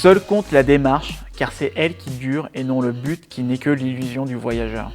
Seule compte la démarche, car c'est elle qui dure et non le but qui n'est que l'illusion du voyageur.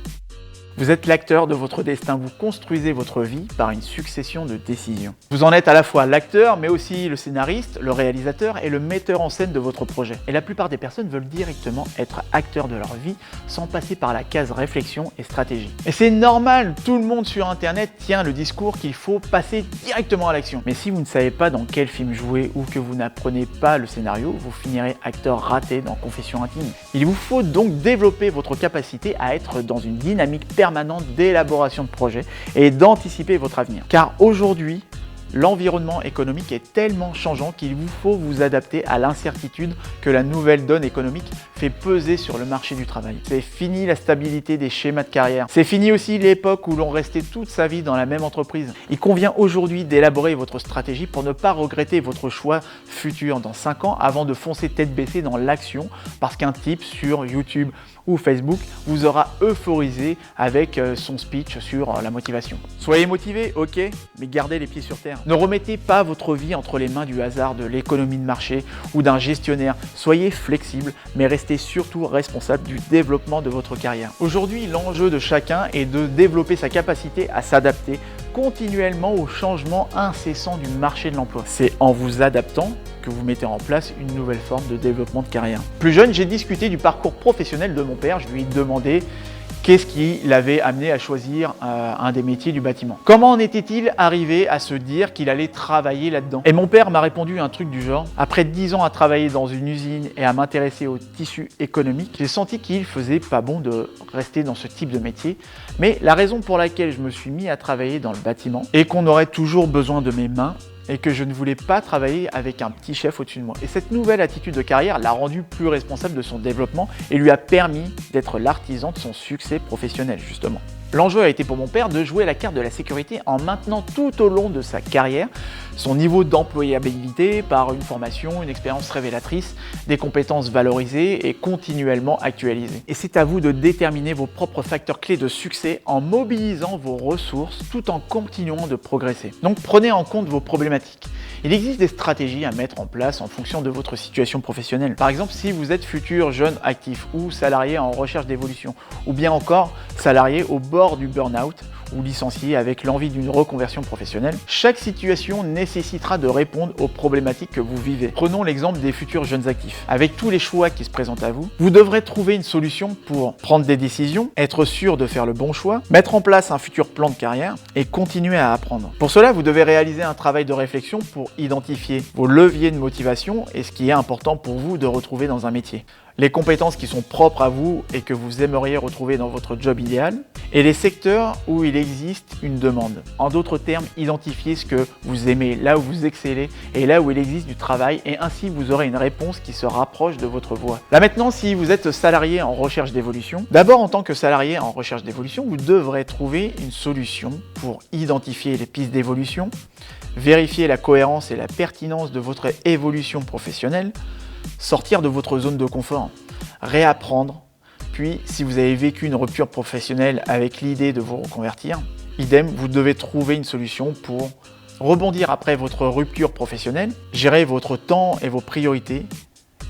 Vous êtes l'acteur de votre destin, vous construisez votre vie par une succession de décisions. Vous en êtes à la fois l'acteur, mais aussi le scénariste, le réalisateur et le metteur en scène de votre projet. Et la plupart des personnes veulent directement être acteurs de leur vie sans passer par la case réflexion et stratégie. Et c'est normal, tout le monde sur internet tient le discours qu'il faut passer directement à l'action. Mais si vous ne savez pas dans quel film jouer ou que vous n'apprenez pas le scénario, vous finirez acteur raté dans Confessions intimes. Il vous faut donc développer votre capacité à être dans une dynamique permanente d'élaboration de projets et d'anticiper votre avenir. Car aujourd'hui, l'environnement économique est tellement changeant qu'il vous faut vous adapter à l'incertitude que la nouvelle donne économique fait peser sur le marché du travail. C'est fini la stabilité des schémas de carrière. C'est fini aussi l'époque où l'on restait toute sa vie dans la même entreprise. Il convient aujourd'hui d'élaborer votre stratégie pour ne pas regretter votre choix futur dans 5 ans avant de foncer tête baissée dans l'action parce qu'un type sur YouTube ou Facebook vous aura euphorisé avec son speech sur la motivation. Soyez motivé, ok, mais gardez les pieds sur terre. Ne remettez pas votre vie entre les mains du hasard, de l'économie de marché ou d'un gestionnaire. Soyez flexible, mais restez surtout responsable du développement de votre carrière. Aujourd'hui, l'enjeu de chacun est de développer sa capacité à s'adapter continuellement au changement incessant du marché de l'emploi. C'est en vous adaptant que vous mettez en place une nouvelle forme de développement de carrière. Plus jeune, j'ai discuté du parcours professionnel de mon père. Je lui ai demandé qu'est-ce qui l'avait amené à choisir un des métiers du bâtiment. Comment en était-il arrivé à se dire qu'il allait travailler là-dedans? Et mon père m'a répondu un truc du genre: après 10 ans à travailler dans une usine et à m'intéresser au tissu économique, j'ai senti qu'il faisait pas bon de rester dans ce type de métier. Mais la raison pour laquelle je me suis mis à travailler dans le bâtiment est qu'on aurait toujours besoin de mes mains et que je ne voulais pas travailler avec un petit chef au-dessus de moi. Et cette nouvelle attitude de carrière l'a rendu plus responsable de son développement et lui a permis d'être l'artisan de son succès professionnel, justement. L'enjeu a été pour mon père de jouer la carte de la sécurité en maintenant tout au long de sa carrière son niveau d'employabilité par une formation, une expérience révélatrice, des compétences valorisées et continuellement actualisées. Et c'est à vous de déterminer vos propres facteurs clés de succès en mobilisant vos ressources tout en continuant de progresser. Donc prenez en compte vos problématiques. Il existe des stratégies à mettre en place en fonction de votre situation professionnelle. Par exemple, si vous êtes futur jeune actif ou salarié en recherche d'évolution, ou bien encore salarié au bord du burn-out ou licencié avec l'envie d'une reconversion professionnelle, chaque situation nécessitera de répondre aux problématiques que vous vivez. Prenons l'exemple des futurs jeunes actifs. Avec tous les choix qui se présentent à vous, vous devrez trouver une solution pour prendre des décisions, être sûr de faire le bon choix, mettre en place un futur plan de carrière et continuer à apprendre. Pour cela, vous devez réaliser un travail de réflexion pour identifier vos leviers de motivation et ce qui est important pour vous de retrouver dans un métier. Les compétences qui sont propres à vous et que vous aimeriez retrouver dans votre job idéal, et les secteurs où il existe une demande. En d'autres termes, identifiez ce que vous aimez, là où vous excellez et là où il existe du travail, et ainsi vous aurez une réponse qui se rapproche de votre voie. Là maintenant, si vous êtes salarié en recherche d'évolution, d'abord en tant que salarié en recherche d'évolution, vous devrez trouver une solution pour identifier les pistes d'évolution, vérifier la cohérence et la pertinence de votre évolution professionnelle, sortir de votre zone de confort, réapprendre, puis si vous avez vécu une rupture professionnelle avec l'idée de vous reconvertir, idem, vous devez trouver une solution pour rebondir après votre rupture professionnelle, gérer votre temps et vos priorités,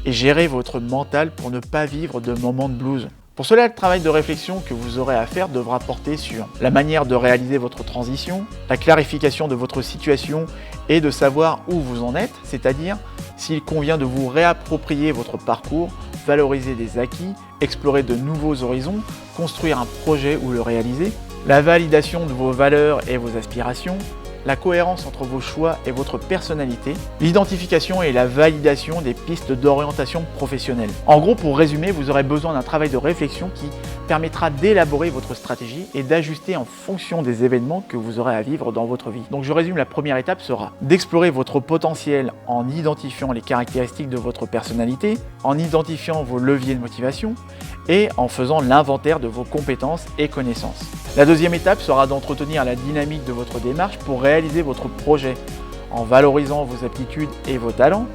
et gérer votre mental pour ne pas vivre de moments de blues. Pour cela, le travail de réflexion que vous aurez à faire devra porter sur la manière de réaliser votre transition, la clarification de votre situation et de savoir où vous en êtes, c'est-à-dire s'il convient de vous réapproprier votre parcours, valoriser des acquis, explorer de nouveaux horizons, construire un projet ou le réaliser, la validation de vos valeurs et vos aspirations, la cohérence entre vos choix et votre personnalité, l'identification et la validation des pistes d'orientation professionnelle. En gros, pour résumer, vous aurez besoin d'un travail de réflexion qui permettra d'élaborer votre stratégie et d'ajuster en fonction des événements que vous aurez à vivre dans votre vie. Donc je résume, la première étape sera d'explorer votre potentiel en identifiant les caractéristiques de votre personnalité, en identifiant vos leviers de motivation et en faisant l'inventaire de vos compétences et connaissances. La deuxième étape sera d'entretenir la dynamique de votre démarche pour réaliser votre projet en valorisant vos aptitudes et vos talents,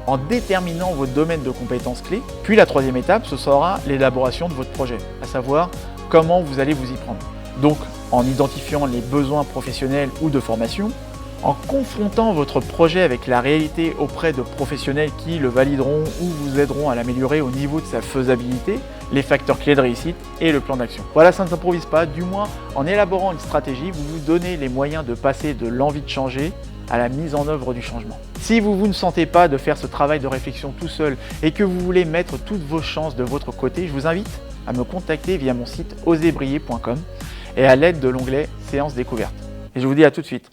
en déterminant vos domaines de compétences clés. Puis la troisième étape, ce sera l'élaboration de votre projet, à savoir comment vous allez vous y prendre. Donc en identifiant les besoins professionnels ou de formation, En confrontant votre projet avec la réalité auprès de professionnels qui le valideront ou vous aideront à l'améliorer au niveau de sa faisabilité, les facteurs clés de réussite et le plan d'action. Voilà, ça ne s'improvise pas, du moins en élaborant une stratégie, vous vous donnez les moyens de passer de l'envie de changer à la mise en œuvre du changement. Si vous ne sentez pas de faire ce travail de réflexion tout seul et que vous voulez mettre toutes vos chances de votre côté, je vous invite à me contacter via mon site oserbriller.com et à l'aide de l'onglet Séance découverte. Et je vous dis à tout de suite.